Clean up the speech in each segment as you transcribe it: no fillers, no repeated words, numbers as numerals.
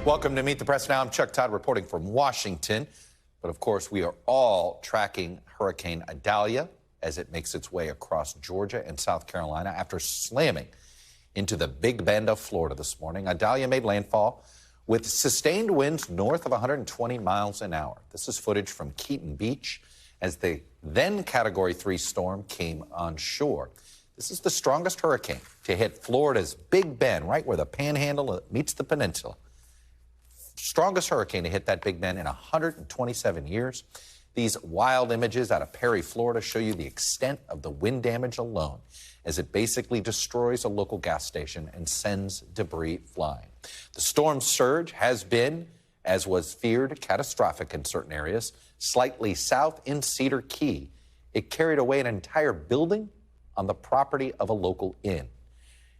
Welcome to Meet the Press Now. I'm Chuck Todd reporting from Washington. But of course, we are all tracking Hurricane Adalia as it makes its way across Georgia and South Carolina after slamming into the Big Bend of Florida this morning. Adalia made landfall with sustained winds north of 120 miles an hour. This is footage from Keaton Beach as the then Category 3 storm came on shore. This is the strongest hurricane to hit Florida's Big Bend, right where the panhandle meets the peninsula. Strongest hurricane to hit that Big Bend in 127 years. These wild images out of Perry, Florida show you the extent of the wind damage alone as it basically destroys a local gas station and sends debris flying. The storm surge has been, as was feared, catastrophic in certain areas. Slightly south in Cedar Key, it carried away an entire building on the property of a local inn.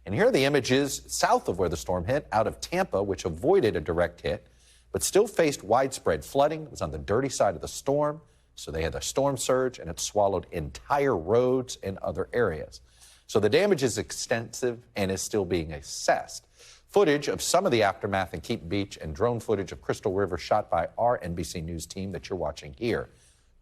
And here are the images south of where the storm hit, out of Tampa, which avoided a direct hit, but still faced widespread flooding. It was on the dirty side of the storm, so they had a storm surge, and it swallowed entire roads and other areas. So the damage is extensive and is still being assessed. Footage of some of the aftermath in Keaton Beach and drone footage of Crystal River shot by our NBC News team that you're watching here.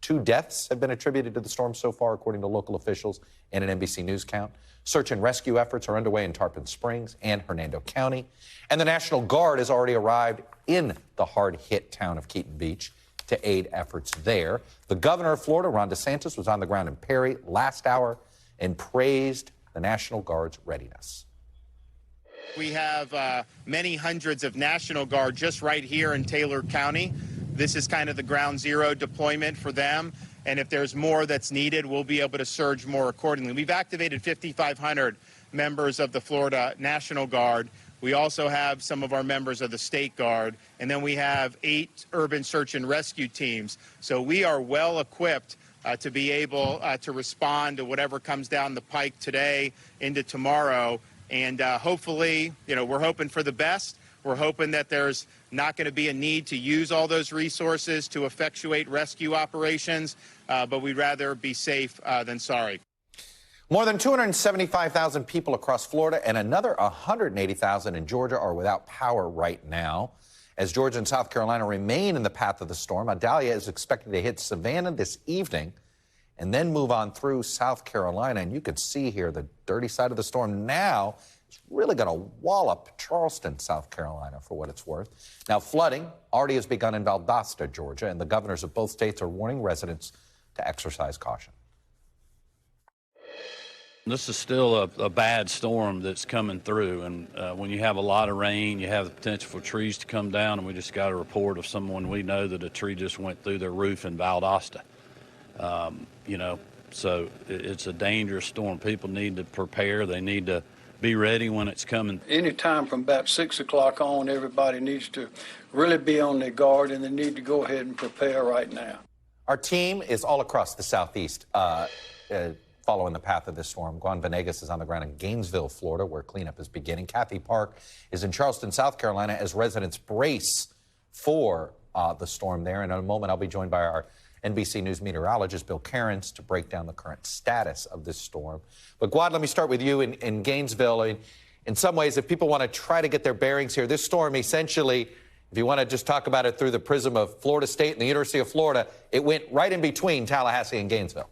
2 deaths have been attributed to the storm so far, according to local officials and an NBC News count. Search and rescue efforts are underway in Tarpon Springs and Hernando County. And the National Guard has already arrived in the hard-hit town of Keaton Beach to aid efforts there. The governor of Florida, Ron DeSantis, was on the ground in Perry last hour and praised the National Guard's readiness. We have many hundreds of National Guard just right here in Taylor County. This is kind of the ground zero deployment for them. And if there's more that's needed, we'll be able to surge more accordingly. We've activated 5,500 members of the Florida National Guard. We also have some of our members of the State Guard. And then we have 8 urban search and rescue teams. So we are well equipped to be able to respond to whatever comes down the pike today into tomorrow. And hopefully, we're hoping for the best. We're hoping that there's not going to be a need to use all those resources to effectuate rescue operations, but we'd rather be safe than sorry. More than 275,000 people across Florida and another 180,000 in Georgia are without power right now. As Georgia and South Carolina remain in the path of the storm, Adalia is expected to hit Savannah this evening and then move on through South Carolina. And you can see here the dirty side of the storm now. It's really going to wallop Charleston, South Carolina, for what it's worth. Now, flooding already has begun in Valdosta, Georgia, and the governors of both states are warning residents to exercise caution. This is still a bad storm that's coming through, and when you have a lot of rain, you have the potential for trees to come down, and we just got a report of someone we know that a tree just went through their roof in Valdosta. So it's a dangerous storm. People need to prepare. They need to be ready when it's coming. Anytime from about 6 o'clock on, everybody needs to really be on their guard, and they need to go ahead and prepare right now. Our team is all across the southeast following the path of this storm. Juan Venegas is on the ground in Gainesville, Florida, where cleanup is beginning. Kathy Park is in Charleston, South Carolina, as residents brace for the storm there. And in a moment, I'll be joined by our NBC News meteorologist, Bill Cairns, to break down the current status of this storm. But, Guad, let me start with you in Gainesville. In some ways, if people want to try to get their bearings here, this storm essentially, if you want to just talk about it through the prism of Florida State and the University of Florida, it went right in between Tallahassee and Gainesville.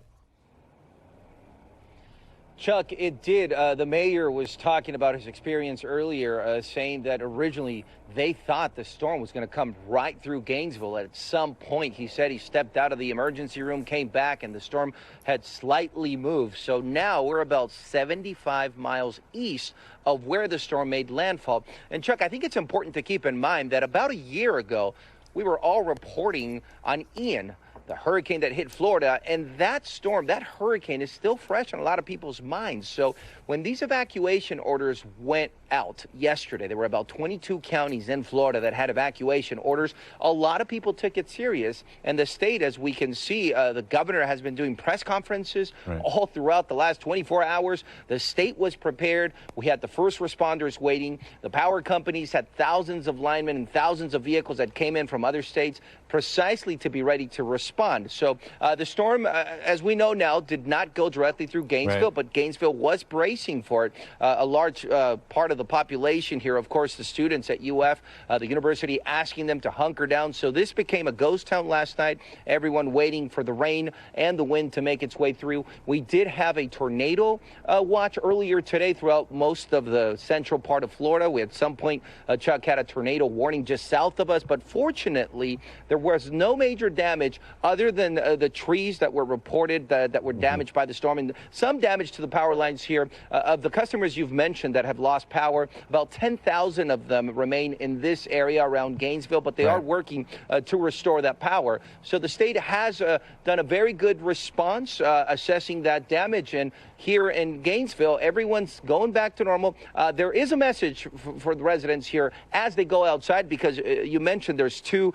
Chuck, it did. The mayor was talking about his experience earlier, saying that originally they thought the storm was going to come right through Gainesville. At some point, he said he stepped out of the emergency room, came back, and the storm had slightly moved. So now we're about 75 miles east of where the storm made landfall. And, Chuck, I think it's important to keep in mind that about a year ago, we were all reporting on Ian, the hurricane that hit Florida, and that storm, that hurricane is still fresh on a lot of people's minds. So when these evacuation orders went out yesterday, there were about 22 counties in Florida that had evacuation orders. A lot of people took it serious, and the state, as we can see, the governor has been doing press conferences all throughout the last 24 hours. The state was prepared. We had the first responders waiting. The power companies had thousands of linemen and thousands of vehicles that came in from other states. precisely to be ready to respond. So the storm, as we know now, did not go directly through Gainesville, but Gainesville was bracing for it. A large part of the population here, of course, the students at UF, the university, asking them to hunker down. So this became a ghost town last night, everyone waiting for the rain and the wind to make its way through. We did have a tornado watch earlier today throughout most of the central part of Florida. We at some point, Chuck, had a tornado warning just south of us, but fortunately, there was no major damage other than the trees that were reported that were damaged by the storm, and some damage to the power lines here. Of the customers you've mentioned that have lost power, about 10,000 of them remain in this area around Gainesville, but they are working to restore that power. So the state has done a very good response assessing that damage, and here in Gainesville, everyone's going back to normal. There is a message for the residents here as they go outside, because you mentioned there's two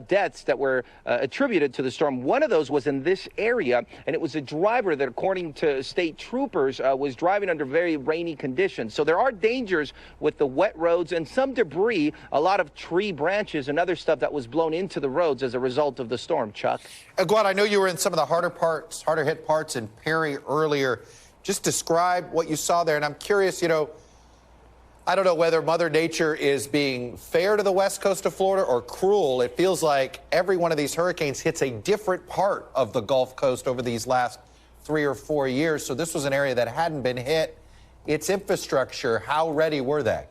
deaths that were attributed to the storm. One of those was in this area, and it was a driver that, according to state troopers, was driving under very rainy conditions. So there are dangers with the wet roads and some debris, a lot of tree branches and other stuff that was blown into the roads as a result of the storm, Chuck. Guad, I know you were in some of the harder hit parts in Perry earlier. Just describe what you saw there. And I'm curious, I don't know whether Mother Nature is being fair to the west coast of Florida or cruel. It feels like every one of these hurricanes hits a different part of the Gulf Coast over these last 3 or 4 years. So this was an area that hadn't been hit. Its infrastructure, how ready were they?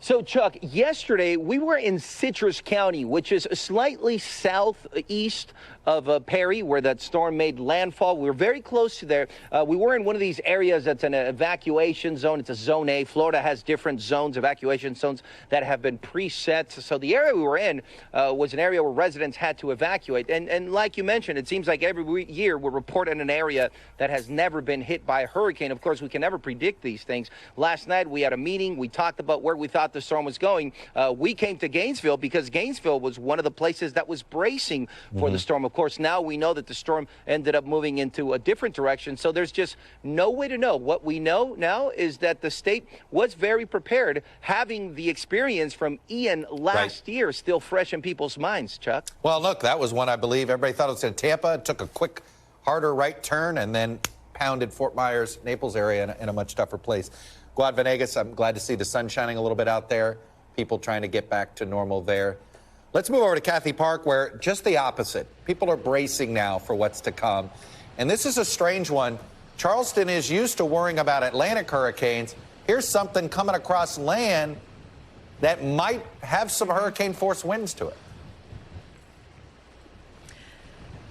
So, Chuck, yesterday we were in Citrus County, which is slightly southeast of Perry, where that storm made landfall. We were very close to there. We were in one of these areas that's an evacuation zone. It's a zone A. Florida has different zones, evacuation zones that have been preset. So the area we were in was an area where residents had to evacuate. And like you mentioned, it seems like every year we're reporting an area that has never been hit by a hurricane. Of course, we can never predict these things. Last night we had a meeting. We talked about where we thought the storm was going. We came to Gainesville because Gainesville was one of the places that was bracing for the storm. Of course, now we know that the storm ended up moving into a different direction. So there's just no way to know. What we know now is that the state was very prepared, having the experience from Ian last year still fresh in people's minds, Chuck. Well, look, that was one I believe everybody thought it was in Tampa. It took a quick, harder right turn and then pounded Fort Myers, Naples area in a much tougher place. Guad Venegas, I'm glad to see the sun shining a little bit out there. People trying to get back to normal there. Let's move over to Kathy Park, where just the opposite. People are bracing now for what's to come. And this is a strange one. Charleston is used to worrying about Atlantic hurricanes. Here's something coming across land that might have some hurricane force winds to it.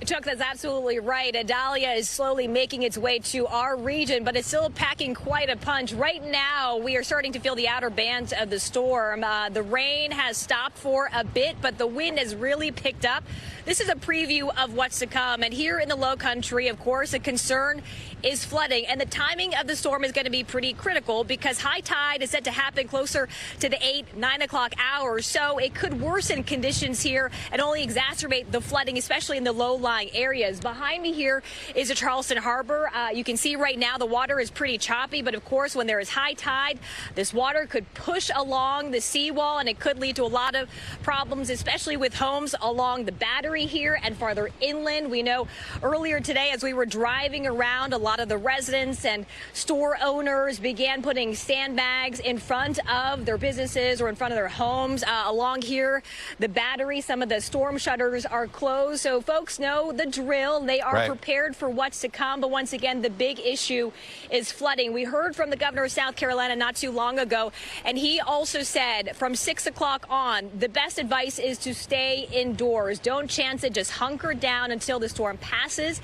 Chuck, that's absolutely right. Adalia is slowly making its way to our region, but it's still packing quite a punch. Right now, we are starting to feel the outer bands of the storm. The rain has stopped for a bit, but the wind has really picked up. This is a preview of what's to come. And here in the low country, of course, a concern is flooding. And the timing of the storm is going to be pretty critical because high tide is set to happen closer to the 8, 9 o'clock hours. So it could worsen conditions here and only exacerbate the flooding, especially in the low-lying areas. Behind me here is the Charleston Harbor. You can see right now the water is pretty choppy, but of course, when there is high tide, this water could push along the seawall and it could lead to a lot of problems, especially with homes along the Battery here and farther inland. We know earlier today as we were driving around, a lot of the residents and store owners began putting sandbags in front of their businesses or in front of their homes. Along here, the Battery, some of the storm shutters are closed. So folks know the drill. They are prepared for what's to come. But once again, the big issue is flooding. We heard from the governor of South Carolina not too long ago, and he also said from 6 o'clock on, the best advice is to stay indoors. Don't chance it. Just hunker down until the storm passes.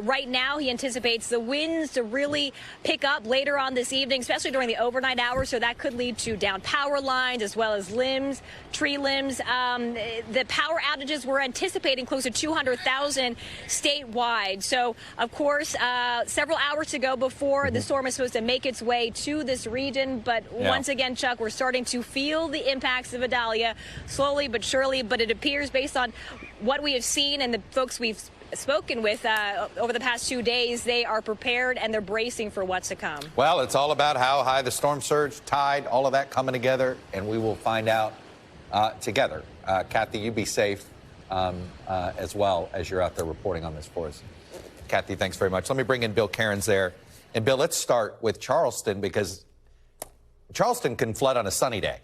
Right now, he anticipates the winds to really pick up later on this evening, especially during the overnight hours. So that could lead to down power lines as well as tree limbs. The power outages we're anticipating close to 200,000 statewide. So, of course, several hours to go before the storm is supposed to make its way to this region. But once again, Chuck, we're starting to feel the impacts of Adalia slowly but surely. But it appears, based on what we have seen and the folks we've spoken with over the past 2 days, they are prepared and they're bracing for what's to come. Well, it's all about how high the storm surge, tide, all of that coming together, and we will find out together. Kathy, you be safe as well as you're out there reporting on this for us. Kathy, thanks very much. Let me bring in Bill Cairns there. And Bill, let's start with Charleston, because Charleston can flood on a sunny day,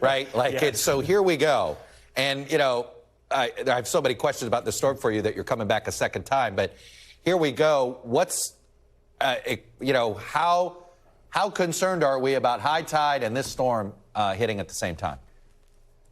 right? So here we go. And, you know, I have so many questions about the storm for you that you're coming back a second time. But here we go. What's, you know, how concerned are we about high tide and this storm hitting at the same time?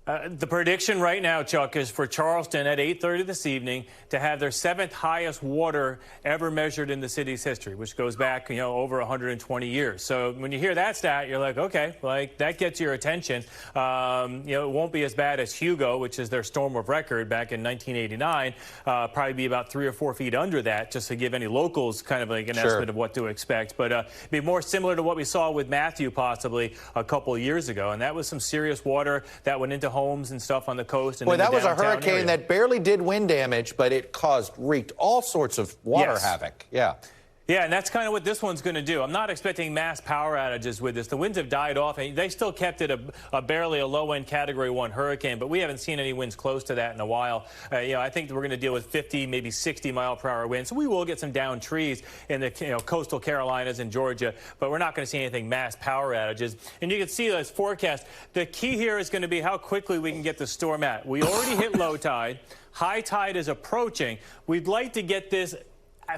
The prediction right now, Chuck, is for Charleston at 8:30 this evening to have their 7th highest water ever measured in the city's history, which goes back, you know, over 120 years. So when you hear that stat, you're like, okay, like that gets your attention. You know, it won't be as bad as Hugo, which is their storm of record back in 1989. Probably be about 3 or 4 feet under that, just to give any locals kind of like an estimate of what to expect. But be more similar to what we saw with Matthew possibly a couple of years ago, and that was some serious water that went into homes and stuff on the coast. And well, that was a hurricane that barely did wind damage, but it wreaked all sorts of water havoc. Yeah. Yeah, and that's kind of what this one's going to do. I'm not expecting mass power outages with this. The winds have died off, and they still kept it barely a low-end Category 1 hurricane, but we haven't seen any winds close to that in a while. You know, I think we're going to deal with 50, maybe 60-mile-per-hour winds. So we will get some downed trees in the coastal Carolinas and Georgia, but we're not going to see anything mass power outages. And you can see this forecast. The key here is going to be how quickly we can get the storm out. We already hit low tide. High tide is approaching. We'd like to get this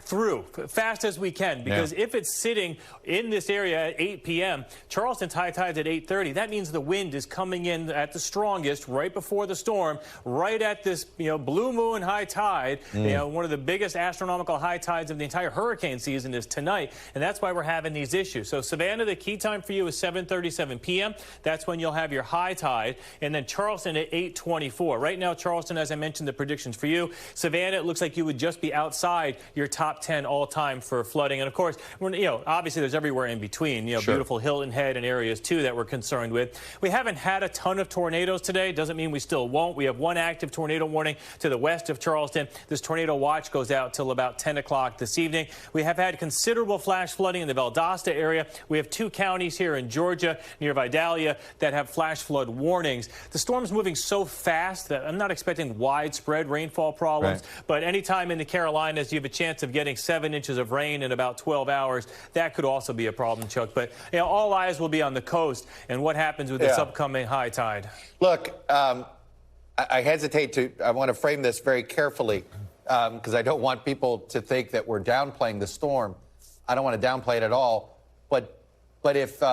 through fast as we can, because if it's sitting in this area at 8 p.m., Charleston's high tide's at 8:30. That means the wind is coming in at the strongest right before the storm, right at this blue moon high tide. One of the biggest astronomical high tides of the entire hurricane season is tonight, and that's why we're having these issues. So Savannah, the key time for you is 7:37 p.m. That's when you'll have your high tide, and then Charleston at 8:24. Right now, Charleston, as I mentioned, the predictions for you. Savannah, it looks like you would just be outside your top 10 all-time for flooding. And of course, obviously there's everywhere in between, beautiful Hilton Head and areas too that we're concerned with. We haven't had a ton of tornadoes today. Doesn't mean we still won't. We have one active tornado warning to the west of Charleston. This tornado watch goes out till about 10 o'clock this evening. We have had considerable flash flooding in the Valdosta area. We have 2 counties here in Georgia near Idalia that have flash flood warnings. The storm's moving so fast that I'm not expecting widespread rainfall problems, but anytime in the Carolinas you have a chance of getting 7 inches of rain in about 12 hours, that could also be a problem, Chuck. But all eyes will be on the coast and what happens with this upcoming high tide. Look, I hesitate to, I want to frame this very carefully because I don't want people to think that we're downplaying the storm. I don't want to downplay it at all. But if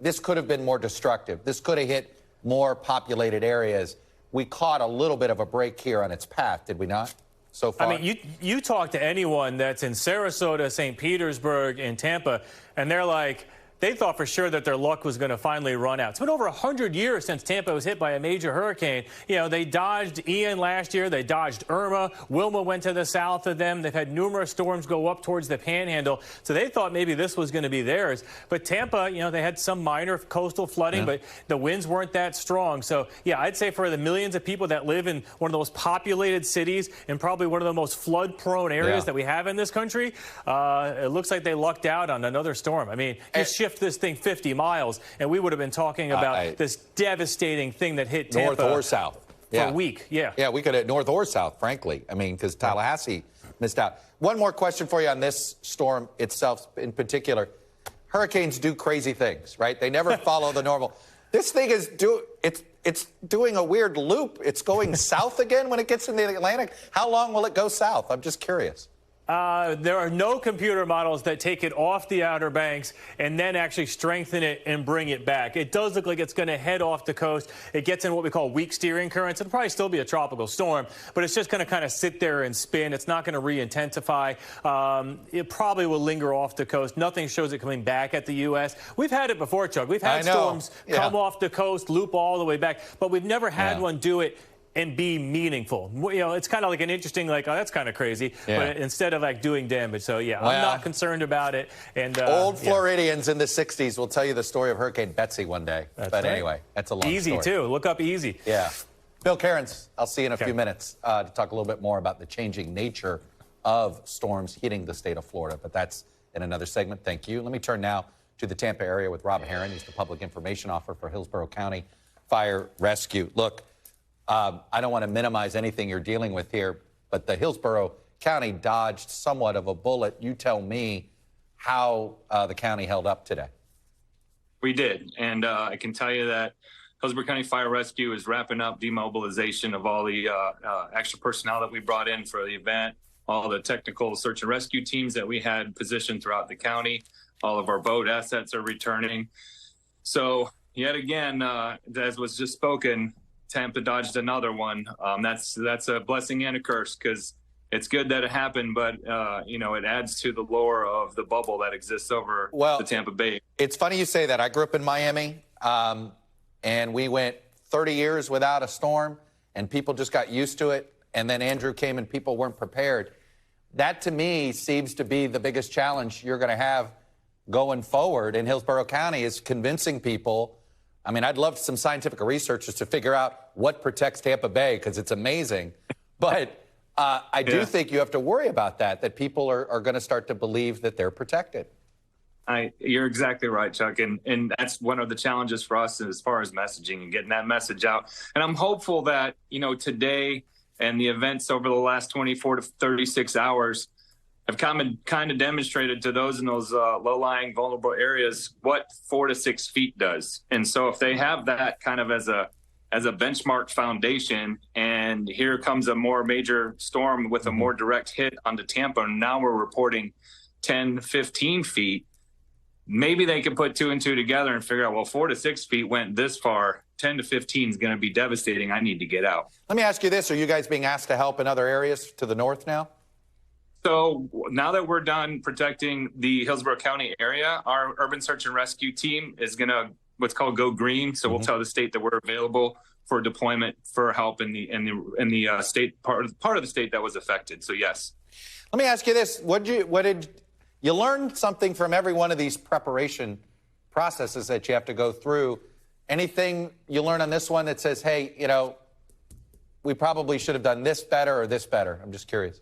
this could have been more destructive, this could have hit more populated areas. We caught a little bit of a break here on its path, did we not? So far. I mean, you talk to anyone that's in Sarasota, St. Petersburg, and Tampa, and they're like, they thought for sure that their luck was going to finally run out. It's been over 100 years since Tampa was hit by a major hurricane. They dodged Ian last year. They dodged Irma. Wilma went to the south of them. They've had numerous storms go up towards the Panhandle. So they thought maybe this was going to be theirs. But Tampa, they had some minor coastal flooding, but the winds weren't that strong. So, yeah, I'd say for the millions of people that live in one of the most populated cities and probably one of the most flood-prone areas that we have in this country, it looks like they lucked out on another storm. I mean, just shift this thing 50 miles, and we would have been talking about this devastating thing that hit Tampa. North or south. For a week, Yeah, we could have north or south, frankly. I mean, because Tallahassee missed out. One more question for you on this storm itself in particular. Hurricanes do crazy things, right? They never follow the normal. This thing is it's doing a weird loop. It's going south again when it gets in the Atlantic. How long will it go south? I'm just curious. There are no computer models that take it off the Outer Banks and then actually strengthen it and bring it back. It does look like it's going to head off the coast. It gets in what we call weak steering currents. It'll probably still be a tropical storm, but it's just going to kind of sit there and spin. It's not going to re-intensify. It probably will linger off the coast. Nothing shows it coming back at the U.S. We've had it before, Chuck. We've had storms come off the coast, loop all the way back, but we've never had one do it and be meaningful. It's kind of like an interesting, oh, that's kind of crazy, but instead of doing damage. So, I'm not concerned about it. And old Floridians in the 60s will tell you the story of Hurricane Betsy one day. Anyway, that's a long story. Easy, too. Look up Easy. Yeah. Bill Cairns, I'll see you in a few minutes to talk a little bit more about the changing nature of storms hitting the state of Florida. But that's in another segment. Thank you. Let me turn now to the Tampa area with Rob Herrin. He's the public information officer for Hillsborough County Fire Rescue. Look, I don't want to minimize anything you're dealing with here, but the Hillsborough County dodged somewhat of a bullet. You tell me how the county held up today. We did, and I can tell you that Hillsborough County Fire Rescue is wrapping up demobilization of all the extra personnel that we brought in for the event, all the technical search and rescue teams that we had positioned throughout the county. All of our boat assets are returning. So yet again, as was just spoken, Tampa dodged another one. That's a blessing and a curse, because it's good that it happened, but it adds to the lore of the bubble that exists over the Tampa Bay. It's funny you say that. I grew up in Miami, and we went 30 years without a storm, and people just got used to it. And then Andrew came, and people weren't prepared. That, to me, seems to be the biggest challenge you're going to have going forward in Hillsborough County, is convincing people. I mean, I'd love some scientific researchers to figure out what protects Tampa Bay, because it's amazing. But I do think you have to worry about that people are going to start to believe that they're protected. You're exactly right, Chuck. And that's one of the challenges for us as far as messaging and getting that message out. And I'm hopeful that, today and the events over the last 24 to 36 hours have kind of demonstrated to those in those low-lying, vulnerable areas what 4 to 6 feet does. And so if they have that kind of as a benchmark foundation, and here comes a more major storm with a more direct hit onto Tampa, and now we're reporting 10, 15 feet, maybe they can put 2 and 2 together and figure out, well, 4 to 6 feet went this far, 10 to 15 is going to be devastating. I need to get out. Let me ask you this. Are you guys being asked to help in other areas to the north now? So now that we're done protecting the Hillsborough County area, our urban search and rescue team is going to what's called go green. So we'll tell the state that we're available for deployment for help in the state part of the state that was affected. So yes. Let me ask you this. What did you learn something from every one of these preparation processes that you have to go through? Anything you learn on this one that says, hey, we probably should have done this better or this better? I'm just curious.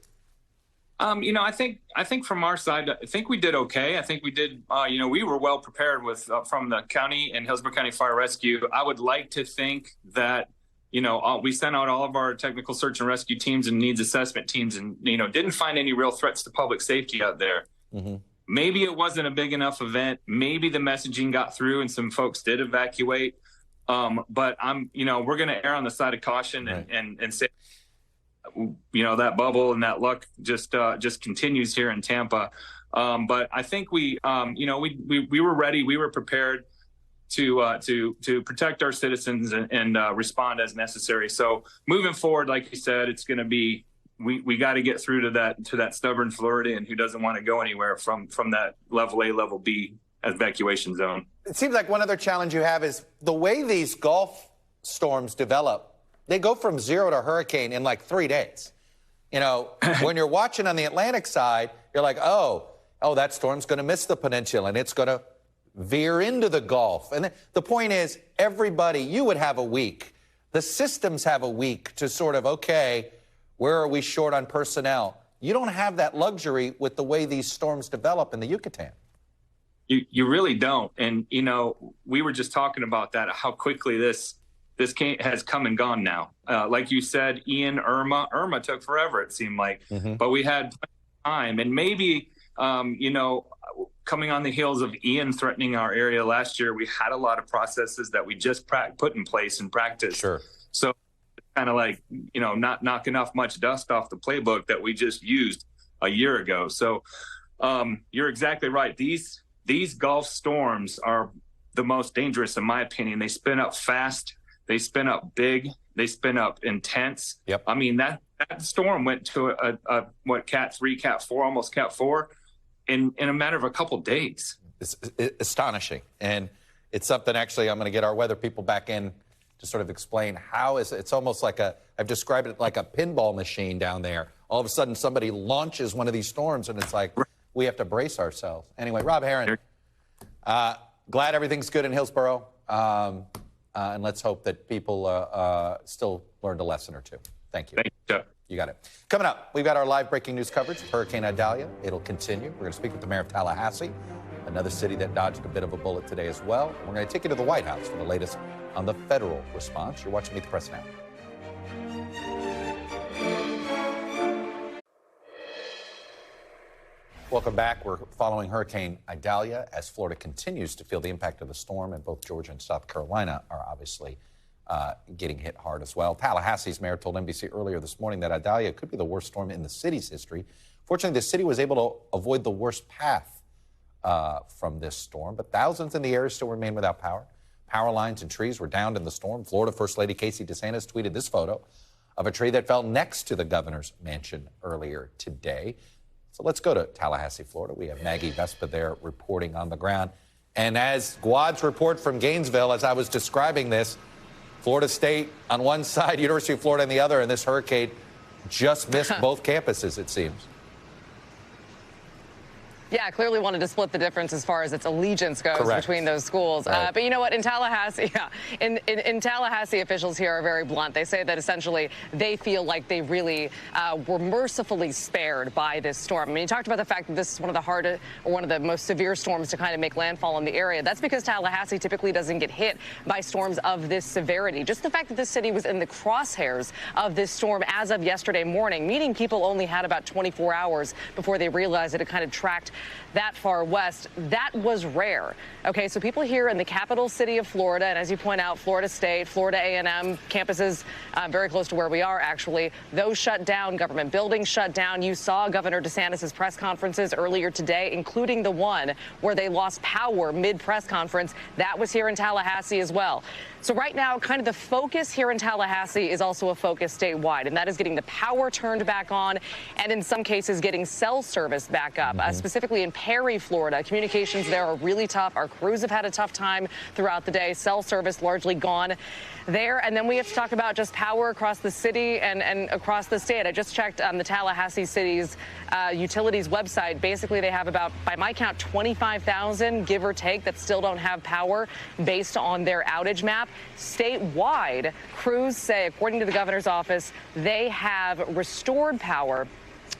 I think from our side, I think we did okay. I think we did, we were well prepared with from the county and Hillsborough County Fire Rescue. I would like to think that, we sent out all of our technical search and rescue teams and needs assessment teams and, didn't find any real threats to public safety out there. Mm-hmm. Maybe it wasn't a big enough event. Maybe the messaging got through and some folks did evacuate. But we're going to err on the side of caution and say, that bubble and that luck just continues here in Tampa. But I think we were ready. We were prepared to protect our citizens and respond as necessary. So moving forward, like you said, it's going to be, we got to get through to that stubborn Floridian who doesn't want to go anywhere from that level A, level B evacuation zone. It seems like one other challenge you have is the way these Gulf storms develop. They go from zero to hurricane in like 3 days. When you're watching on the Atlantic side, you're like, oh, that storm's going to miss the peninsula and it's going to veer into the Gulf. And the point is, everybody, you would have a week. The systems have a week to sort of, okay, where are we short on personnel? You don't have that luxury with the way these storms develop in the Yucatan. You really don't. And, we were just talking about that, how quickly this has come and gone now. Like you said, Ian, Irma took forever, it seemed like. Mm-hmm. But we had time. And maybe, coming on the heels of Ian threatening our area last year, we had a lot of processes that we just put in place and practiced. Sure. So kind of like, not knocking off much dust off the playbook that we just used a year ago. So you're exactly right. These Gulf storms are the most dangerous, in my opinion. They spin up fast. They spin up big. They spin up intense. Yep. I mean, that storm went to a Cat 3, Cat 4, almost Cat 4 in a matter of a couple days. It's astonishing. And it's something, actually, I'm going to get our weather people back in to sort of explain how it's almost like I've described it like a pinball machine down there. All of a sudden, somebody launches one of these storms, and it's like we have to brace ourselves. Anyway, Rob Herrin, glad everything's good in Hillsborough. And let's hope that people still learned a lesson or two. Thank you. Thank you, Chuck. You got it. Coming up, we've got our live breaking news coverage of Hurricane Adalia. It'll continue. We're going to speak with the mayor of Tallahassee another city that dodged a bit of a bullet today as well. We're going to take you to the White House for the latest on the federal response. You're watching Meet the Press now. Welcome back. We're following Hurricane Idalia as Florida continues to feel the impact of the storm, and both Georgia and South Carolina are obviously getting hit hard as well. Tallahassee's mayor told NBC earlier this morning that Idalia could be the worst storm in the city's history. Fortunately, the city was able to avoid the worst path from this storm, but thousands in the area still remain without power. Power lines and trees were downed in the storm. Florida First Lady Casey DeSantis tweeted this photo of a tree that fell next to the governor's mansion earlier today. So let's go to Tallahassee, Florida. We have Maggie Vespa there reporting on the ground. And as Guad's report from Gainesville, as I was describing this, Florida State on one side, University of Florida on the other, and this hurricane just missed both campuses, it seems. Yeah, clearly wanted to split the difference as far as its allegiance goes between those schools. Right. But you know what? In Tallahassee, in Tallahassee, officials here are very blunt. They say that essentially they feel like they really were mercifully spared by this storm. I mean, you talked about the fact that this is one of the hardest or one of the most severe storms to kind of make landfall in the area. That's because Tallahassee typically doesn't get hit by storms of this severity. Just the fact that this city was in the crosshairs of this storm as of yesterday morning, meaning people only had about 24 hours before they realized that it kind of tracked that far west. That was rare. Okay, so people here in the capital city of Florida, and as you point out, Florida State, Florida A&M campuses very close to where we are, actually, those shut down, government buildings shut down. You saw Governor DeSantis' press conferences earlier today, including the one where they lost power mid-press conference. That was here in Tallahassee as well. So right now, kind of the focus here in Tallahassee is also a focus statewide, and that is getting the power turned back on and in some cases getting cell service back up, specifically in Perry, Florida. Communications there are really tough. Our crews have had a tough time throughout the day. Cell service largely gone there. And then we have to talk about just power across the city and across the state. I just checked on the Tallahassee City's utilities website. Basically, they have about, by my count, 25,000, give or take, that still don't have power based on their outage map. Statewide, crews say, according to the governor's office, they have restored power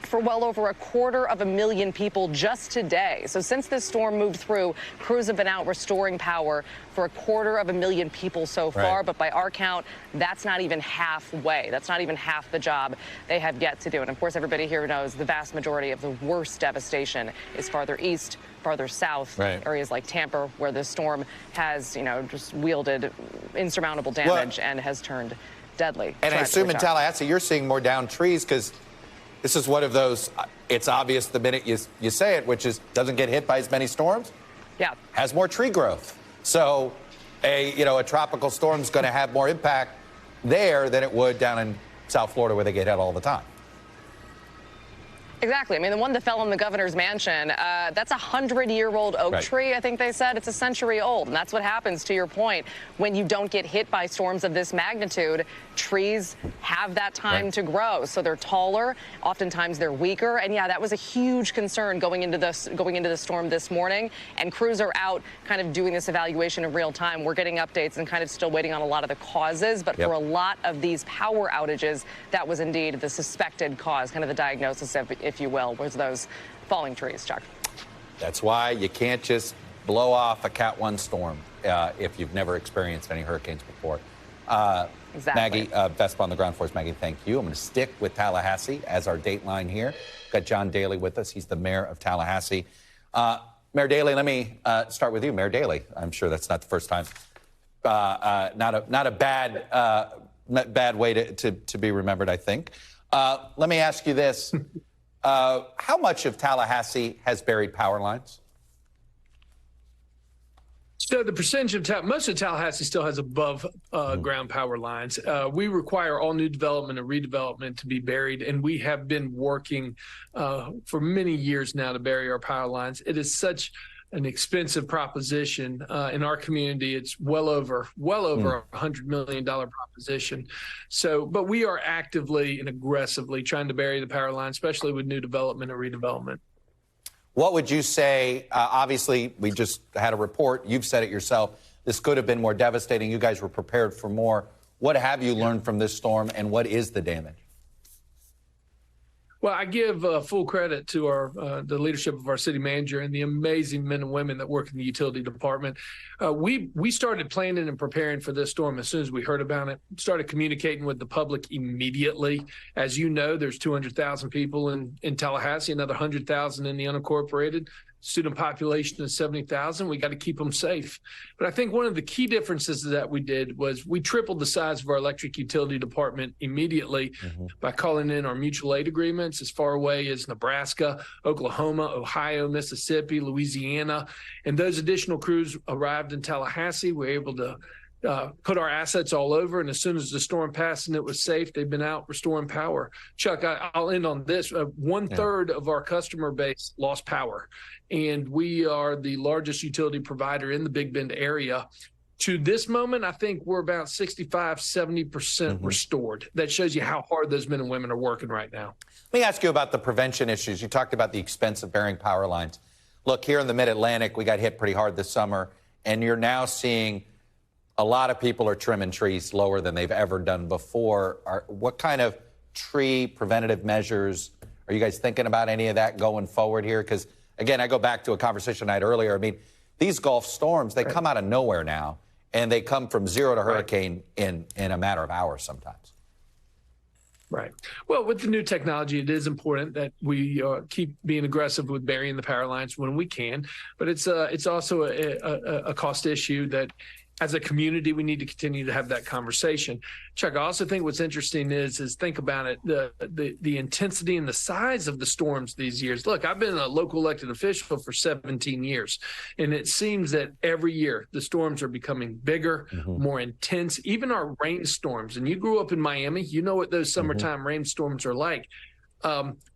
for well over 250,000 people just today. So since this storm moved through, crews have been out restoring power for 250,000 people so far. But by our count, that's not even halfway. That's not even half the job they have yet to do. And of course, everybody here knows the vast majority of the worst devastation is farther east, farther south, areas like Tampa, where the storm has, just wielded insurmountable damage and has turned deadly. And I assume in Tallahassee, you're seeing more downed trees because this is one of those, it's obvious the minute you say it, which is doesn't get hit by as many storms. Yeah. Has more tree growth. So a tropical storm is going to have more impact there than it would down in South Florida where they get hit all the time. Exactly. I mean, the one that fell in the governor's mansion, that's a 100-year-old oak tree, I think they said. It's a century old. And that's what happens, to your point, when you don't get hit by storms of this magnitude. Trees have that time to grow. So they're taller. Oftentimes they're weaker. And yeah, that was a huge concern going into the storm this morning. And crews are out kind of doing this evaluation in real time. We're getting updates and kind of still waiting on a lot of the causes. But for a lot of these power outages, that was indeed the suspected cause, kind of the diagnosis of, if you will, was those falling trees, Chuck. That's why you can't just blow off a Cat 1 storm if you've never experienced any hurricanes before. Exactly. Maggie, Vespa on the ground for us. Maggie, thank you. I'm going to stick with Tallahassee as our Dateline here. Got John Dailey with us. He's the mayor of Tallahassee. Mayor Dailey, let me start with you. Mayor Dailey, I'm sure that's not the first time. Not a bad way to be remembered, I think. Let me ask you this. How much of Tallahassee has buried power lines? So the percentage of most of Tallahassee still has above ground power lines. We require all new development and redevelopment to be buried, and we have been working for many years now to bury our power lines. It is such an expensive proposition in our community. It's well over $100 million proposition. So, but we are actively and aggressively trying to bury the power line, especially with new development and redevelopment. What would you say? Obviously, we just had a report. You've said it yourself. This could have been more devastating. You guys were prepared for more. What have you learned from this storm, and what is the damage? Well, I give full credit to the leadership of our city manager and the amazing men and women that work in the utility department. We started planning and preparing for this storm as soon as we heard about it. Started communicating with the public immediately. As you know, there's 200,000 people in Tallahassee, another 100,000 in the unincorporated. Student population is 70,000. We got to keep them safe. But I think one of the key differences that we did was we tripled the size of our electric utility department immediately by calling in our mutual aid agreements as far away as Nebraska, Oklahoma, Ohio, Mississippi, Louisiana. And those additional crews arrived in Tallahassee. We were able to put our assets all over, and as soon as the storm passed and it was safe, they've been out restoring power. Chuck, I'll end on this. 1/3 of our customer base lost power, and we are the largest utility provider in the Big Bend area. To this moment, I think we're about 65, 70% restored. That shows you how hard those men and women are working right now. Let me ask you about the prevention issues. You talked about the expense of burying power lines. Look, here in the Mid-Atlantic, we got hit pretty hard this summer, and you're now seeing a lot of people are trimming trees lower than they've ever done before. What kind of tree preventative measures are you guys thinking about, any of that going forward here? Because, again, I go back to a conversation I had earlier. I mean, these Gulf storms, they come out of nowhere now, and they come from zero to hurricane in a matter of hours sometimes. Right. Well, with the new technology, it is important that we keep being aggressive with burying the power lines when we can. But it's also a cost issue that, as a community, we need to continue to have that conversation. Chuck, I also think what's interesting is think about it, the intensity and the size of the storms these years. Look, I've been a local elected official for 17 years, and it seems that every year the storms are becoming bigger, more intense, even our rainstorms. And you grew up in Miami, you know what those summertime rainstorms are like.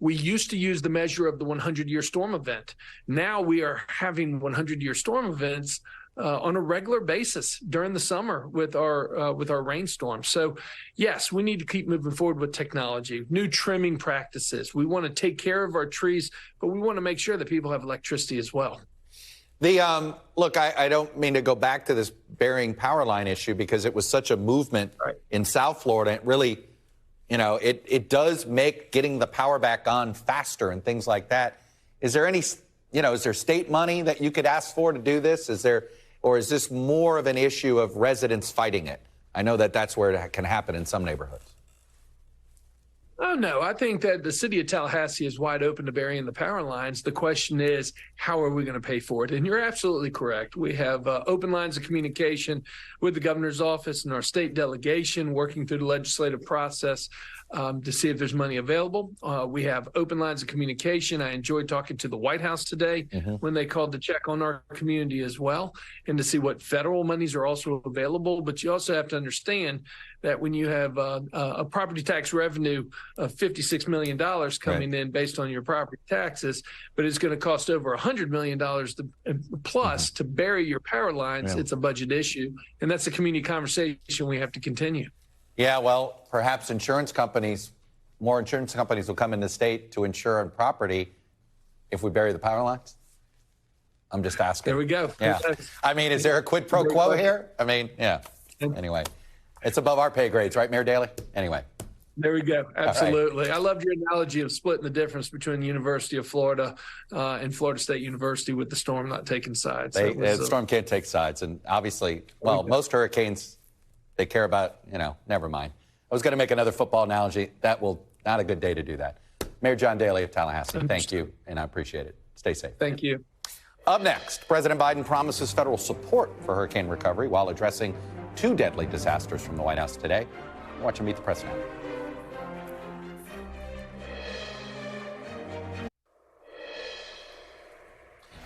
We used to use the measure of the 100-year storm event. Now we are having 100-year storm events on a regular basis during the summer with our rainstorms. So, yes, we need to keep moving forward with technology, new trimming practices. We want to take care of our trees, but we want to make sure that people have electricity as well. Look, I don't mean to go back to this burying power line issue because it was such a movement in South Florida. It really, it does make getting the power back on faster and things like that. Is there any, is there state money that you could ask for to do this? Or is this more of an issue of residents fighting it? I know that that's where it can happen in some neighborhoods. Oh, no, I think that the city of Tallahassee is wide open to burying the power lines. The question is, how are we going to pay for it? And you're absolutely correct. We have open lines of communication with the governor's office and our state delegation working through the legislative process to see if there's money available. We have open lines of communication. I enjoyed talking to the White House today when they called to check on our community as well and to see what federal monies are also available. But you also have to understand that when you have a property tax revenue of $56 million coming in based on your property taxes, but it's going to cost over $100 million plus to bury your power lines, it's a budget issue. And that's a community conversation we have to continue. Yeah, well, perhaps more insurance companies will come in the state to insure on property if we bury the power lines. I'm just asking. There we go. Yeah. I mean, is there a quid pro quo here? I mean, yeah. Anyway, it's above our pay grades, right, Mayor Daly? Anyway. There we go. Absolutely. Right. I loved your analogy of splitting the difference between the University of Florida and Florida State University with the storm not taking sides. The storm can't take sides. And obviously, most hurricanes, they care about, never mind. I was going to make another football analogy. Not a good day to do that. Mayor John Dailey of Tallahassee, thank you, and I appreciate it. Stay safe. Thank you. Up next, President Biden promises federal support for hurricane recovery while addressing 2 deadly disasters from the White House today. Watch him Meet the Press now.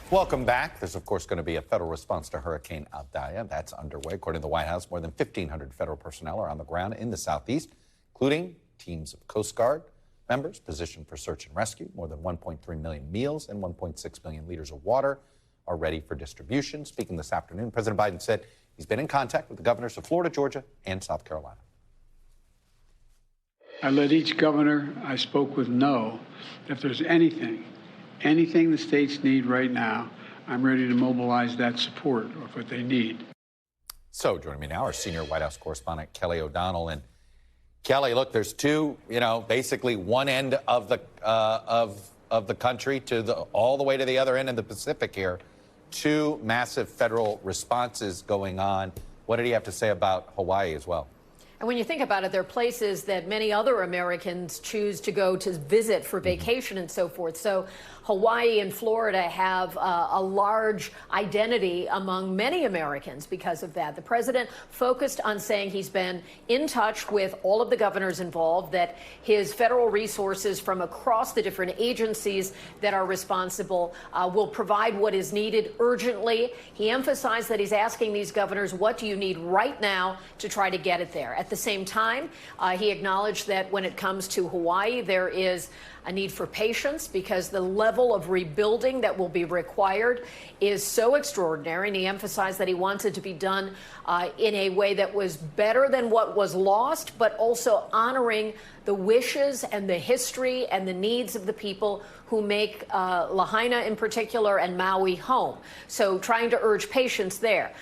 Welcome back. There's, of course, going to be a federal response to Hurricane Adalia. That's underway. According to the White House, more than 1,500 federal personnel are on the ground in the southeast, including teams of Coast Guard members positioned for search and rescue. More than 1.3 million meals and 1.6 million liters of water are ready for distribution. Speaking this afternoon, President Biden said he's been in contact with the governors of Florida, Georgia, and South Carolina. I let each governor I spoke with know if there's anything the states need right now, I'm ready to mobilize that support of what they need. So joining me now, our senior White House correspondent, Kelly O'Donnell. And Kelly, look, there's two, basically one end of the country to all the way to the other end of the Pacific here. Two massive federal responses going on. What did he have to say about Hawaii as well? And when you think about it, there are places that many other Americans choose to go to visit for vacation and so forth. So Hawaii and Florida have a large identity among many Americans because of that. The president focused on saying he's been in touch with all of the governors involved, that his federal resources from across the different agencies that are responsible will provide what is needed urgently. He emphasized that he's asking these governors, what do you need right now to try to get it there? At the same time, he acknowledged that when it comes to Hawaii, there is a need for patience because the level of rebuilding that will be required is so extraordinary. And he emphasized that he wants it to be done in a way that was better than what was lost, but also honoring the wishes and the history and the needs of the people who make Lahaina in particular and Maui home. So trying to urge patience there.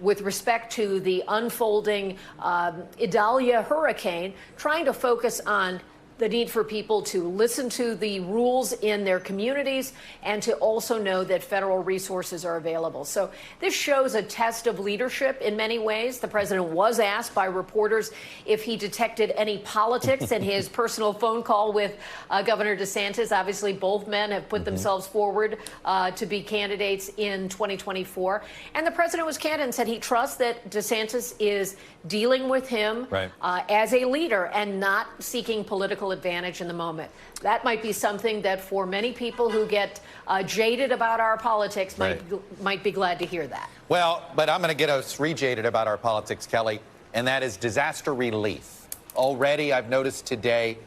With respect to the unfolding Idalia hurricane, trying to focus on the need for people to listen to the rules in their communities and to also know that federal resources are available. So this shows a test of leadership in many ways. The president was asked by reporters if he detected any politics in his personal phone call with Governor DeSantis. Obviously, both men have put themselves forward to be candidates in 2024. And the president was candid and said he trusts that DeSantis is dealing with him as a leader and not seeking political advantage in the moment. That might be something that for many people who get jaded about our politics might be glad to hear that. Well, but I'm going to get us re-jaded about our politics, Kelly, and that is disaster relief. Already, I've noticed today,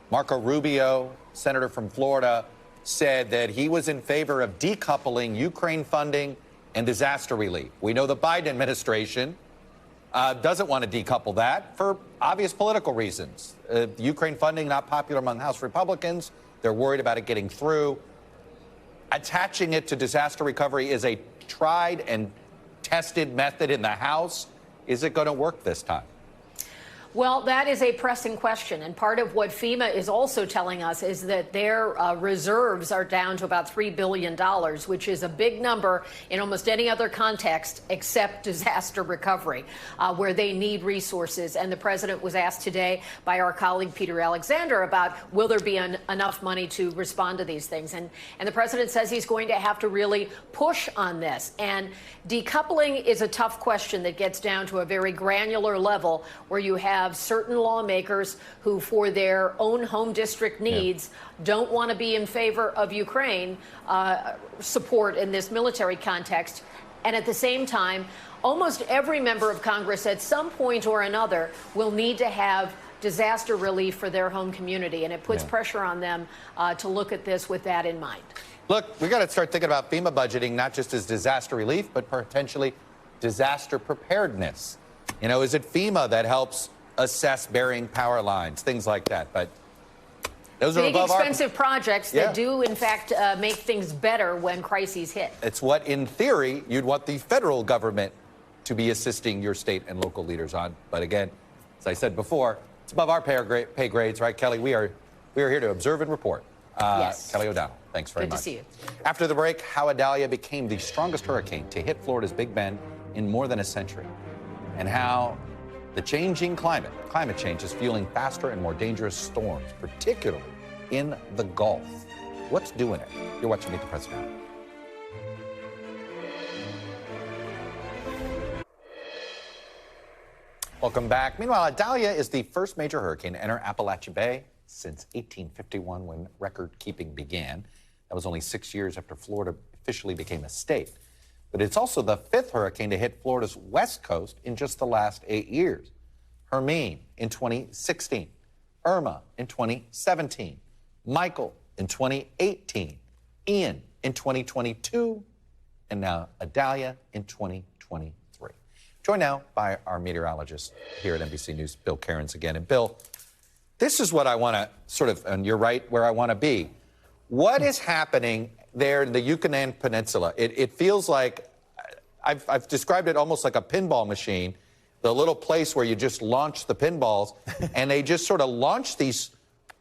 Marco Rubio, senator from Florida, said that he was in favor of decoupling Ukraine funding and disaster relief. We know the Biden administration doesn't want to decouple that for obvious political reasons. Ukraine funding not popular among House Republicans. They're worried about it getting through. Attaching it to disaster recovery is a tried and tested method in the House. Is it going to work this time? Well, that is a pressing question. And part of what FEMA is also telling us is that their reserves are down to about $3 billion, which is a big number in almost any other context except disaster recovery, where they need resources. And the president was asked today by our colleague Peter Alexander about will there be enough money to respond to these things. And the president says he's going to have to really push on this. And decoupling is a tough question that gets down to a very granular level where you have certain lawmakers who, for their own home district needs, don't want to be in favor of Ukraine support in this military context. And at the same time, almost every member of Congress at some point or another will need to have disaster relief for their home community. And it puts pressure on them to look at this with that in mind. Look, we got to start thinking about FEMA budgeting, not just as disaster relief, but potentially disaster preparedness. Is it FEMA that helps assess burying power lines, things like that? But those are above expensive projects that do, in fact, make things better when crises hit. It's what, in theory, you'd want the federal government to be assisting your state and local leaders on. But again, as I said before, it's above our pay grades, right, Kelly? We are here to observe and report. Yes. Kelly O'Donnell, thanks very much. Good to see you. After the break, how Adalia became the strongest hurricane to hit Florida's Big Bend in more than a century, and how the changing climate change is fueling faster and more dangerous storms, particularly in the Gulf. What's doing it? You're watching Meet the President. Welcome back. Meanwhile, Adalia is the first major hurricane to enter Appalachia Bay since 1851, when record-keeping began. That was only 6 years after Florida officially became a state. But it's also the fifth hurricane to hit Florida's west coast in just the last 8 years. Hermine in 2016, Irma in 2017, Michael in 2018, Ian in 2022, and now Adalia in 2023. Joined now by our meteorologist here at NBC News, Bill Cairns again. And Bill, this is what I want to sort of, and you're right where I want to be. What is happening there in the Yucatan Peninsula? It feels like, I've described it almost like a pinball machine, the little place where you just launch the pinballs, and they just sort of launch these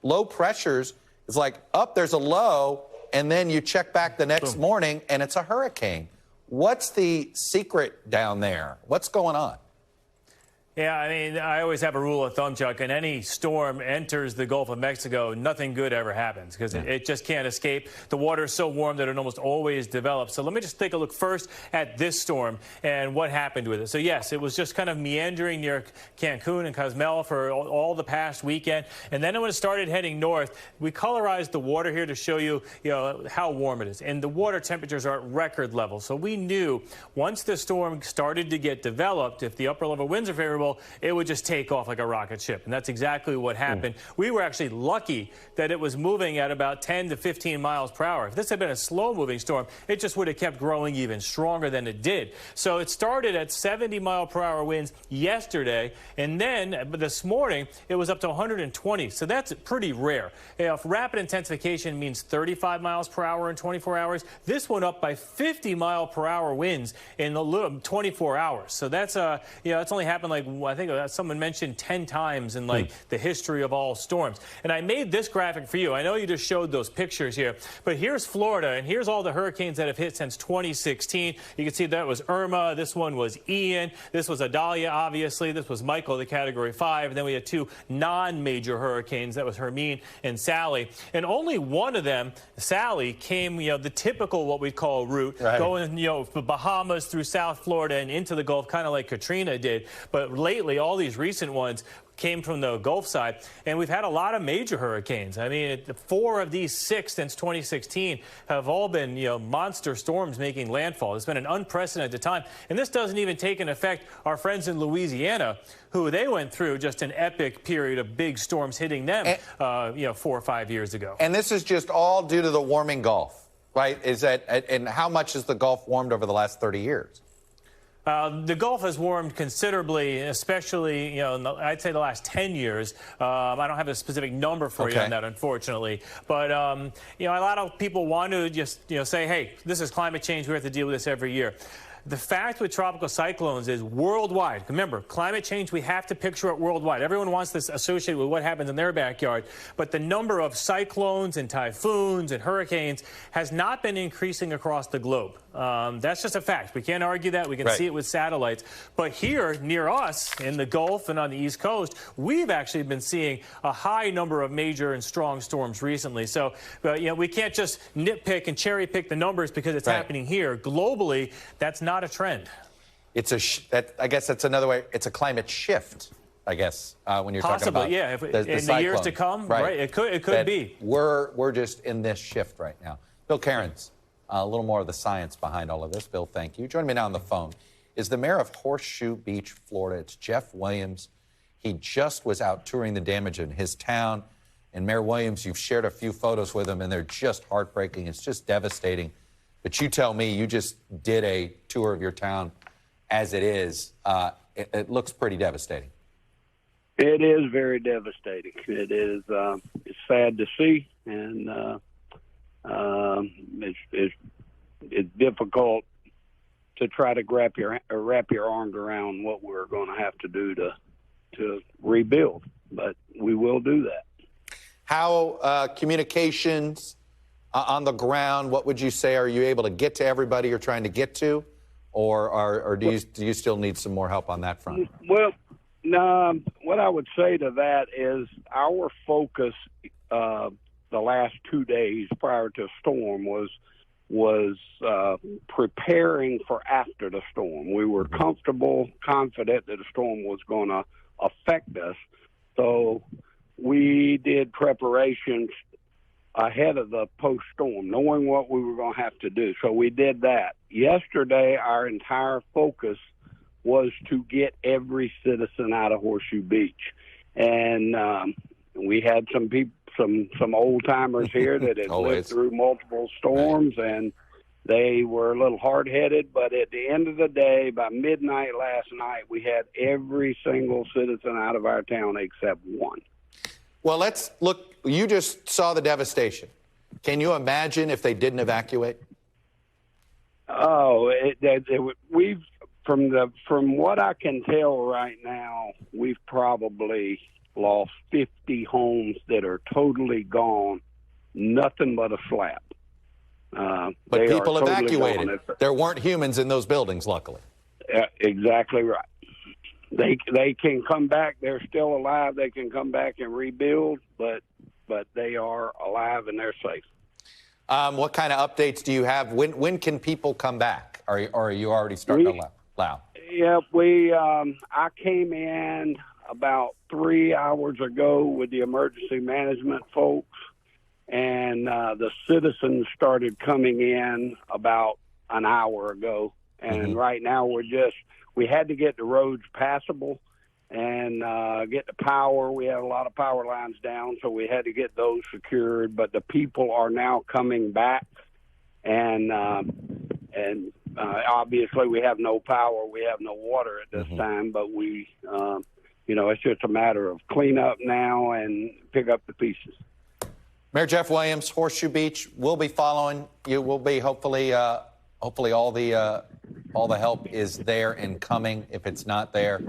low pressures. It's like, up, there's a low, and then you check back the next morning, and it's a hurricane. What's the secret down there? What's going on? Yeah, I mean, I always have a rule of thumb, Chuck, and any storm enters the Gulf of Mexico, nothing good ever happens because it just can't escape. The water is so warm that it almost always develops. So let me just take a look first at this storm and what happened with it. So, yes, it was just kind of meandering near Cancun and Cozumel for all the past weekend. And then when it started heading north, we colorized the water here to show you, how warm it is. And the water temperatures are at record levels. So we knew once the storm started to get developed, if the upper level winds are favorable, it would just take off like a rocket ship. And that's exactly what happened. We were actually lucky that it was moving at about 10 to 15 miles per hour. If this had been a slow-moving storm, it just would have kept growing even stronger than it did. So it started at 70-mile-per-hour winds yesterday, and then this morning it was up to 120. So that's pretty rare. If rapid intensification means 35 miles per hour in 24 hours, this went up by 50-mile-per-hour winds in the 24 hours. So that's it's only happened like, I think someone mentioned 10 times in the history of all storms. And I made this graphic for you. I know you just showed those pictures here, but here's Florida, and here's all the hurricanes that have hit since 2016. You can see that was Irma. This one was Ian. This was Adalia, obviously. This was Michael, the Category 5. And then we had two non-major hurricanes. That was Hermine and Sally. And only one of them, Sally, came, the typical what we'd call route, going, the Bahamas through South Florida and into the Gulf, kind of like Katrina did. But lately, all these recent ones came from the Gulf side, and we've had a lot of major hurricanes. I mean, 4 of these 6 since 2016 have all been, monster storms making landfall. It's been an unprecedented time, and this doesn't even take into effect our friends in Louisiana, who they went through just an epic period of big storms hitting them, 4 or 5 years ago. And this is just all due to the warming Gulf, right? And how much has the Gulf warmed over the last 30 years? The Gulf has warmed considerably, especially, I'd say the last 10 years. I don't have a specific number for you on that, unfortunately. But, a lot of people want to just, say, hey, this is climate change. We have to deal with this every year. The fact with tropical cyclones is worldwide. Remember, climate change, we have to picture it worldwide. Everyone wants this associated with what happens in their backyard. But the number of cyclones and typhoons and hurricanes has not been increasing across the globe. That's just a fact. We can't argue that. We can see it with satellites. But here, near us, in the Gulf and on the East Coast, we've actually been seeing a high number of major and strong storms recently. So, we can't just nitpick and cherry pick the numbers because it's happening here. Globally, that's not a trend. It's I guess that's another way. It's a climate shift, I guess, when you're talking about in the years to come, right? It could be. We're just in this shift right now. Bill Cairns, a little more of the science behind all of this. Bill, thank you. Joining me now on the phone is the mayor of Horseshoe Beach, Florida. It's Jeff Williams. He just was out touring the damage in his town. And Mayor Williams, you've shared a few photos with him, and they're just heartbreaking. It's just devastating. But you tell me, you just did a tour of your town as it is. It looks pretty devastating. It is very devastating. It is. It's sad to see, and it's difficult to try to wrap your arms around what we're going to have to do to rebuild. But we will do that. How communications on the ground? What would you say? Are you able to get to everybody you're trying to get to, or do you still need some more help on that front? Well, no. What I would say to that is our focus the last 2 days prior to storm was preparing for after the storm. We were confident that the storm was going to affect us, so we did preparations ahead of the post-storm, knowing what we were going to have to do. So we did that. Yesterday, our entire focus was to get every citizen out of Horseshoe Beach. And we had some people, some old-timers here that had lived through multiple storms, and they were a little hard-headed. But at the end of the day, by midnight last night, we had every single citizen out of our town except one. Well, let's look. You just saw the devastation. Can you imagine if they didn't evacuate? Oh, From what I can tell right now, we've probably lost 50 homes that are totally gone, nothing but a slab. But people evacuated. There weren't humans in those buildings, luckily. Exactly right. They can come back. They're still alive. They can come back and rebuild, but they are alive and they're safe. What kind of updates do you have? When can people come back? Or are you already starting to allow? Yeah, I came in about 3 hours ago with the emergency management folks, and the citizens started coming in about an hour ago. And right now we had to get the roads passable and get the power. We had a lot of power lines down, so we had to get those secured. But the people are now coming back, and obviously we have no power, we have no water at this time. But we, it's just a matter of cleanup now and pick up the pieces. Mayor Jeff Williams, Horseshoe Beach, we'll be following you. We'll be hopefully all the help is there and coming if it's not there.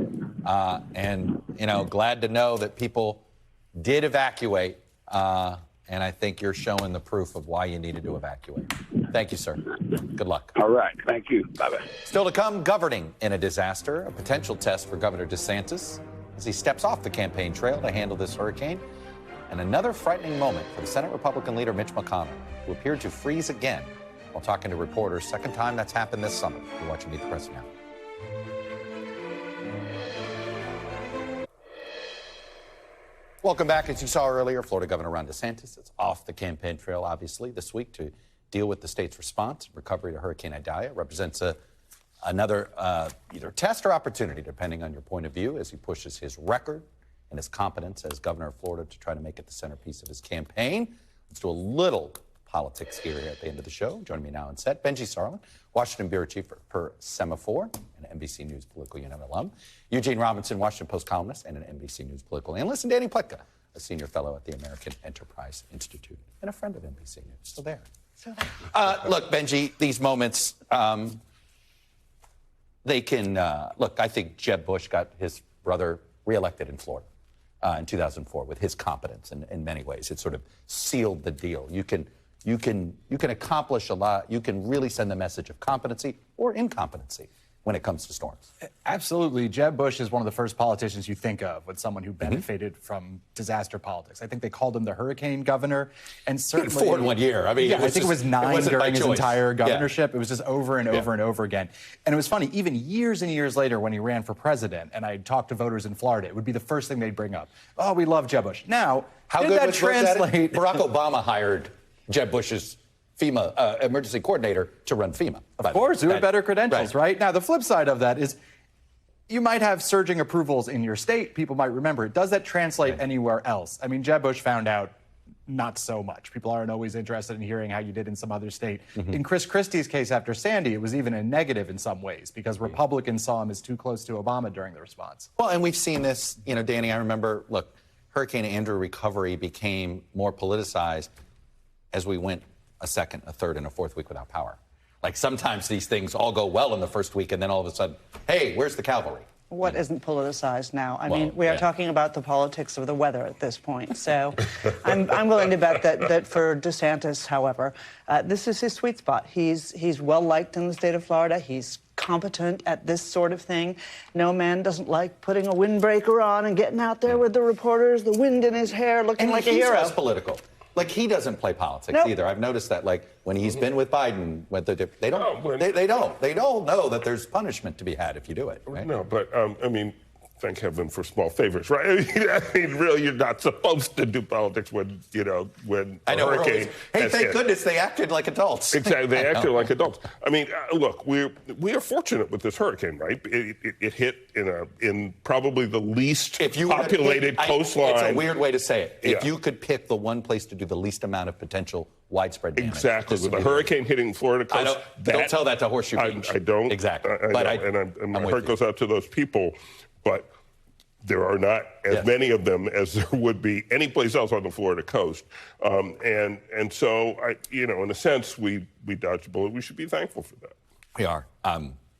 And, glad to know that people did evacuate. And I think you're showing the proof of why you needed to evacuate. Thank you, sir. Good luck. All right. Thank you. Bye-bye. Still to come, governing in a disaster, a potential test for Governor DeSantis as he steps off the campaign trail to handle this hurricane. And another frightening moment for the Senate Republican leader Mitch McConnell, who appeared to freeze again while talking to reporters. Second time that's happened this summer. You're watching Meet the Press now. Welcome back. As you saw earlier, Florida Governor Ron DeSantis is off the campaign trail, obviously, this week to deal with the state's response. Recovery to Hurricane Idalia represents another either test or opportunity, depending on your point of view, as he pushes his record and his competence as governor of Florida to try to make it the centerpiece of his campaign. Let's do a little politics here at the end of the show. Joining me now on set, Benji Sarlin, Washington Bureau Chief for Semaphore, an NBC News political unit alum. Eugene Robinson, Washington Post columnist and an NBC News political analyst. And Danny Pletka, a senior fellow at the American Enterprise Institute and a friend of NBC News. So there. Look, Benji, these moments, they can, look, I think Jeb Bush got his brother reelected in Florida in 2004 with his competence in many ways. It sort of sealed the deal. You can accomplish a lot. You can really send the message of competency or incompetency when it comes to storms. Absolutely. Jeb Bush is one of the first politicians you think of with someone who benefited from disaster politics. I think they called him the hurricane governor. And certainly 4 in 1 year. I mean, I think it was 9 during his entire governorship. Yeah. It was just over and over and over again. And it was funny, even years and years later when he ran for president and I talked to voters in Florida, it would be the first thing they'd bring up. Oh, we love Jeb Bush. Now, how did that translate? Barack Obama hired Jeb Bush's FEMA emergency coordinator to run FEMA. Of course, who had better credentials, right? Now, the flip side of that is you might have surging approvals in your state. People might remember it. Does that translate anywhere else? I mean, Jeb Bush found out not so much. People aren't always interested in hearing how you did in some other state. In Chris Christie's case after Sandy, it was even a negative in some ways because Republicans saw him as too close to Obama during the response. Well, and we've seen this, Danny, I remember, look, Hurricane Andrew recovery became more politicized as we went a second, a third, and a fourth week without power. Like sometimes these things all go well in the first week, and then all of a sudden, hey, where's the cavalry? What isn't politicized now? I mean, we are talking about the politics of the weather at this point. So I'm willing to bet that for DeSantis, however, this is his sweet spot. He's well-liked in the state of Florida. He's competent at this sort of thing. No man doesn't like putting a windbreaker on and getting out there with the reporters, the wind in his hair, looking like a hero. And he's less political. Like, he doesn't play politics either. I've noticed that, like, when he's been with Biden, they don't know that there's punishment to be had if you do it, right? No, but, I mean, thank heaven for small favors, right? I mean, really, you're not supposed to do politics when a hurricane... Hey, thank goodness they acted like adults. Exactly, they acted like adults. I mean, look, we are fortunate with this hurricane, right? It hit in probably the least populated coastline. It's a weird way to say it. If you could pick the one place to do the least amount of potential widespread damage. Exactly. With a hurricane hitting Florida coast... Don't tell that to Horseshoe Beach. I don't. Exactly. And my heart goes out to those people. But there are not as many of them as there would be any place else on the Florida coast. And so, in a sense, we dodged a bullet. We should be thankful for that. We are.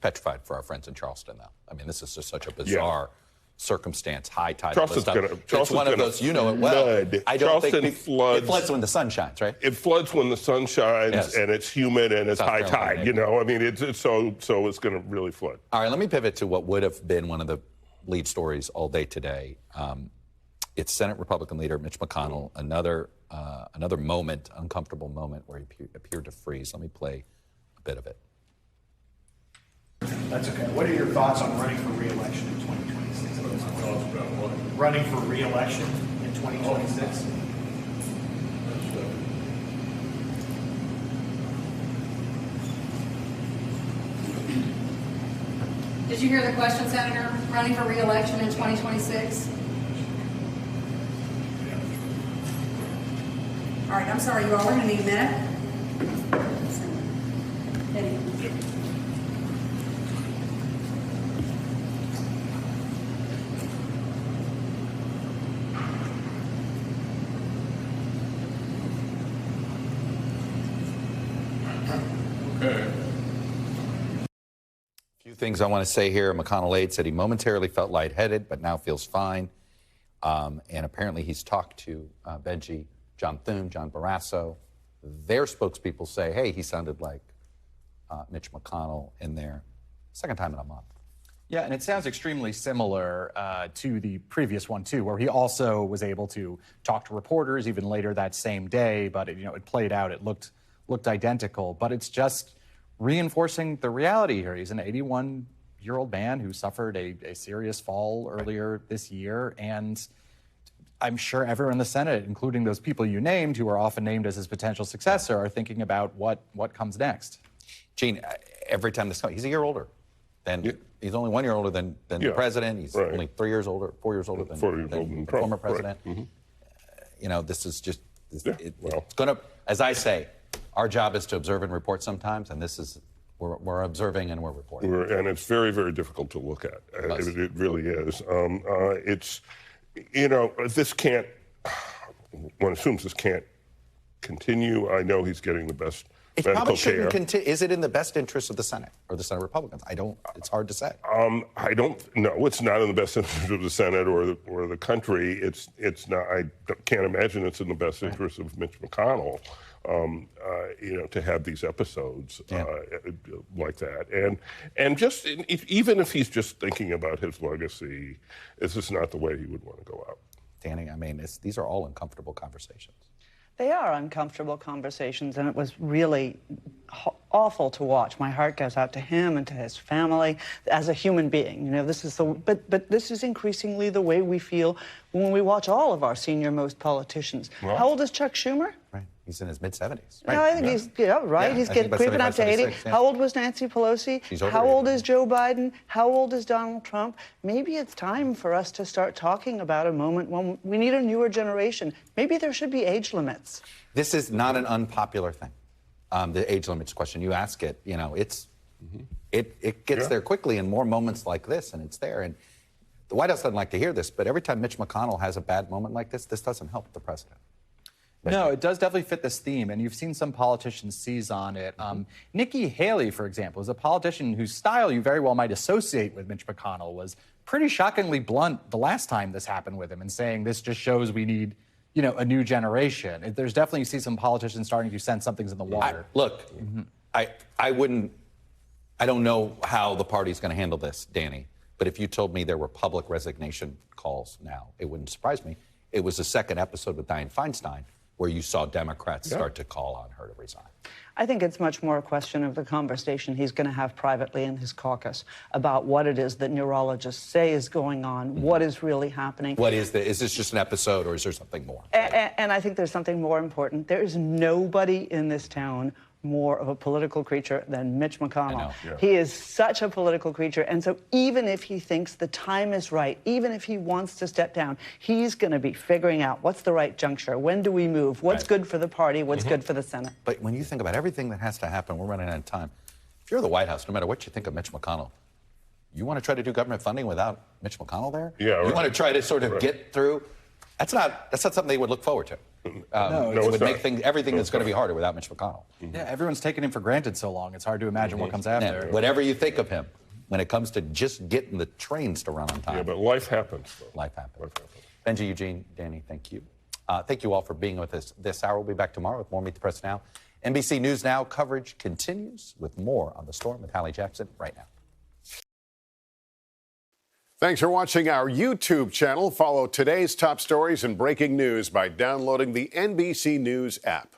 Petrified for our friends in Charleston, though. I mean, this is just such a bizarre circumstance, high tide. Charleston's it's one of those, you know it well. I don't Charleston think floods. It floods when the sun shines, right? It floods when the sun shines, and it's humid and it's South high Carolina, tide. You know, I mean, it's so it's going to really flood. All right, let me pivot to what would have been one of the lead stories all day today. It's Senate Republican leader Mitch McConnell. Another moment, uncomfortable moment, where he appeared to freeze. Let me play a bit of it. That's okay. What are your thoughts on running for re-election in 2026? What are my thoughts about what? Running for re-election in 2026? Did you hear the question, Senator? Running for re-election in 2026? All right, I'm sorry, you all are going to need a minute. Few things I want to say here. McConnell aide said he momentarily felt lightheaded, but now feels fine. And apparently he's talked to Benji, John Thune, John Barrasso. Their spokespeople say, hey, he sounded like Mitch McConnell in there. Second time in a month. Yeah, and it sounds extremely similar to the previous one, too, where he also was able to talk to reporters even later that same day. But, it played out. It looked identical. But it's just reinforcing the reality here. He's an 81-year-old man who suffered a serious fall earlier this year. And I'm sure everyone in the Senate, including those people you named, who are often named as his potential successor, are thinking about what comes next. Gene, every time this comes, he's a year older. He's only 1 year older than the president. He's only 4 years older than the former president. Right. Mm-hmm. This is just, it's going to, as I say, our job is to observe and report sometimes, and this is, we're observing and we're reporting. And it's very, very difficult to look at. It really is. It's, this can't, one assumes this can't continue. I know he's getting the best medical care. Is it in the best interest of the Senate or the Senate Republicans? It's hard to say. I don't know. It's not in the best interest of the Senate or the country. It's not. I can't imagine it's in the best interest of Mitch McConnell. To have these episodes like that, and just even if he's just thinking about his legacy, this is not the way he would want to go out. Danny, I mean, these are all uncomfortable conversations. They are uncomfortable conversations, and it was really awful to watch. My heart goes out to him and to his family as a human being. This is but this is increasingly the way we feel when we watch all of our senior-most politicians. Well, how old is Chuck Schumer? Right. He's in his mid-70s. Right? No, I think he's, right? He's getting creeping up to 80. Yeah. How old was Nancy Pelosi? How old is Joe Biden? How old is Donald Trump? Maybe it's time for us to start talking about a moment when we need a newer generation. Maybe there should be age limits. This is not an unpopular thing. The age limits question, you ask it, it gets there quickly in more moments like this, and it's there. And the White House doesn't like to hear this, but every time Mitch McConnell has a bad moment like this doesn't help the president. No, it does definitely fit this theme, and you've seen some politicians seize on it. Nikki Haley, for example, is a politician whose style you very well might associate with Mitch McConnell, was pretty shockingly blunt the last time this happened with him and saying this just shows we need, a new generation. There's definitely, you see some politicians starting to sense something's in the water. I don't know how the party's going to handle this, Danny, but if you told me there were public resignation calls now, it wouldn't surprise me. It was the second episode with Dianne Feinstein where you saw Democrats start to call on her to resign. I think it's much more a question of the conversation he's going to have privately in his caucus about what it is that neurologists say is going on, what is really happening. Is this just an episode, or is there something more? And I think there's something more important. There is nobody in this town more of a political creature than Mitch McConnell. He is such a political creature, and so even if he thinks the time is right, even if he wants to step down, he's going to be figuring out what's the right juncture, when do we move, what's good for the party, what's good for the Senate. But when you think about everything that has to happen, we're running out of time. If you're the White House, no matter what you think of Mitch McConnell, you want to try to do government funding without Mitch McConnell there? You want to try to sort of get through? That's not something they would look forward to. It would make everything that's going to be harder without Mitch McConnell. Yeah, everyone's taken him for granted so long. It's hard to imagine what comes after. Yeah, whatever you think of him, when it comes to just getting the trains to run on time. Yeah, but life happens. Life happens. Benji, Eugene, Danny, thank you. Thank you all for being with us this hour. We'll be back tomorrow with more Meet the Press Now. NBC News Now coverage continues with more on the storm with Hallie Jackson right now. Thanks for watching our YouTube channel. Follow today's top stories and breaking news by downloading the NBC News app.